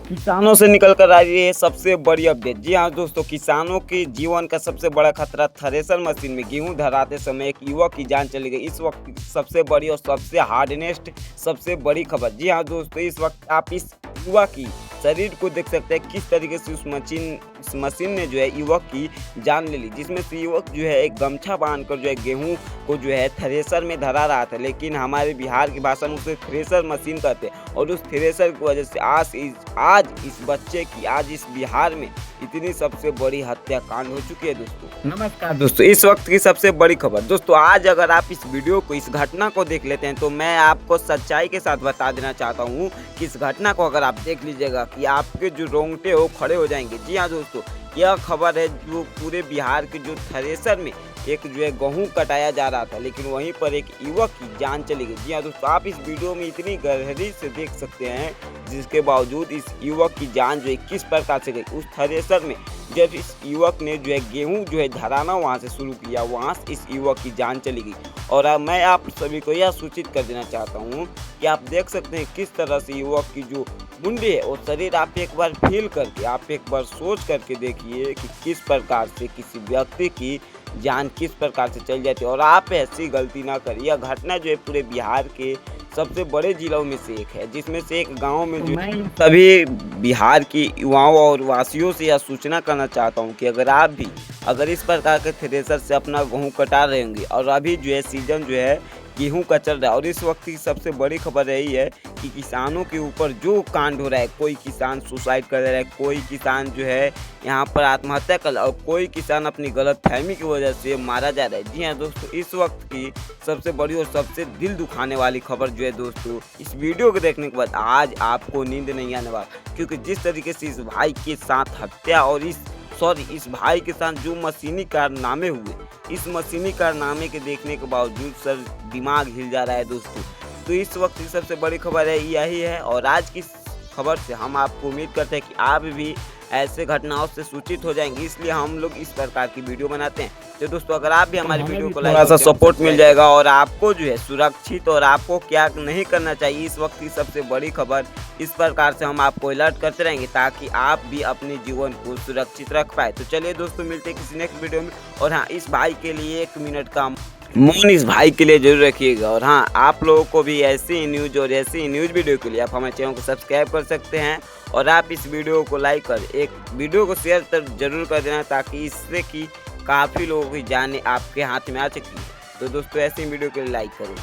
किसानों से निकल कर आ रही है सबसे बड़ी अपडेट। जी हाँ दोस्तों, किसानों के जीवन का सबसे बड़ा खतरा थ्रेसर मशीन में गेहूं धराते समय एक युवक की जान चली गई। इस वक्त की सबसे बड़ी और सबसे हार्डनेस्ट सबसे बड़ी खबर। जी हाँ दोस्तों, इस वक्त आप इस युवक की शरीर को देख सकते हैं किस तरीके से उस मशीन ने जो है युवक की जान ले ली, जिसमें से युवक जो है एक गमछा बांधकर जो है गेहूं को जो है थ्रेसर में धरा रहा था। लेकिन हमारे बिहार की भाषा में उसे थ्रेसर मशीन कहते हैं और उस थ्रेसर की वजह से आज इस बच्चे की आज इस बिहार में इतनी सबसे बड़ी हत्याकांड हो चुकी है। दोस्तों नमस्कार दोस्तों, इस वक्त की सबसे बड़ी खबर। दोस्तों आज अगर आप इस वीडियो को इस घटना को देख लेते हैं तो मैं आपको सच्चाई के साथ बता देना चाहता हूँ कि इस घटना को अगर आप देख लीजिएगा कि आपके जो रोंगटे हो खड़े हो जाएंगे। जी हाँ दोस्तों, यह खबर है जो पूरे बिहार के जो थ्रेसर में एक जो है गेहूं कटाया जा रहा था, लेकिन वहीं पर एक युवक की जान चली गई। जी हाँ दोस्तों, आप इस वीडियो में इतनी गहराई से देख सकते हैं जिसके बावजूद इस युवक की जान जो है किस प्रकार से गई। उस थ्रेसर में जब इस युवक ने जो है गेहूं जो है धराना वहां से शुरू किया, वहां से इस युवक की जान चली गई। और अब मैं आप सभी को यह सूचित कर देना चाहता हूं कि आप देख सकते हैं किस तरह से युवक की जो मुंडी है और शरीर आप एक बार फील करके, आप एक बार सोच करके देखिए कि किस प्रकार से किसी व्यक्ति की जान किस प्रकार से चल जाती है। और आप ऐसी गलती ना करिए। यह घटना जो है पूरे बिहार के सबसे बड़े जिलों में से एक है, जिसमें से एक गांव में जो सभी बिहार की युवाओं और वासियों से यह सूचना करना चाहता हूं कि अगर इस प्रकार के थ्रेसर से अपना गेहूं कटा रहे होंगे और अभी जो है सीजन जो है गेहूं का चल रहा है और इस वक्त की सबसे बड़ी खबर यही है कि किसानों के ऊपर जो कांड हो रहा है, कोई किसान सुसाइड कर रहा है, कोई किसान जो है यहाँ पर आत्महत्या कर रहा है और कोई किसान अपनी गलतफहमी की वजह से मारा जा रहा है। जी हाँ दोस्तों, इस वक्त की सबसे बड़ी और सबसे दिल दुखाने वाली खबर जो है दोस्तों, इस वीडियो को देखने के बाद आज आपको नींद नहीं आने वाला, क्योंकि जिस तरीके से इस भाई के साथ हत्या और इस भाई के साथ जो मशीनी कारनामे हुए, इस मशीनी कारनामे के देखने के बावजूद सर दिमाग हिल जा रहा है दोस्तों। तो इस वक्त की सबसे बड़ी खबर है यही है और आज की खबर से हम आपको उम्मीद करते हैं कि आप भी ऐसे घटनाओं से सूचित हो जाएंगे, इसलिए हम लोग इस प्रकार की वीडियो बनाते हैं। तो दोस्तों अगर आप भी हमारी वीडियो को थोड़ा सा सपोर्ट मिल जाएगा और आपको जो है सुरक्षित और आपको क्या नहीं करना चाहिए, इस वक्त की सबसे बड़ी खबर इस प्रकार से हम आपको अलर्ट करते रहेंगे ताकि आप भी अपने जीवन को सुरक्षित रख पाए। तो चलिए दोस्तों, मिलते हैं किसी नेक्स्ट वीडियो में। और हाँ, इस भाई के लिए 1 मिनट का मौन इस भाई के लिए जरूर रखिएगा। और हाँ, आप लोगों को भी ऐसी न्यूज और ऐसी न्यूज वीडियो के लिए आप हमारे चैनल को सब्सक्राइब कर सकते हैं और आप इस वीडियो को लाइक कर एक वीडियो को शेयर जरूर कर देना ताकि इससे कि काफ़ी लोगों की जान आपके हाथ में आ सके। तो दोस्तों ऐसी वीडियो के लिए लाइक करें।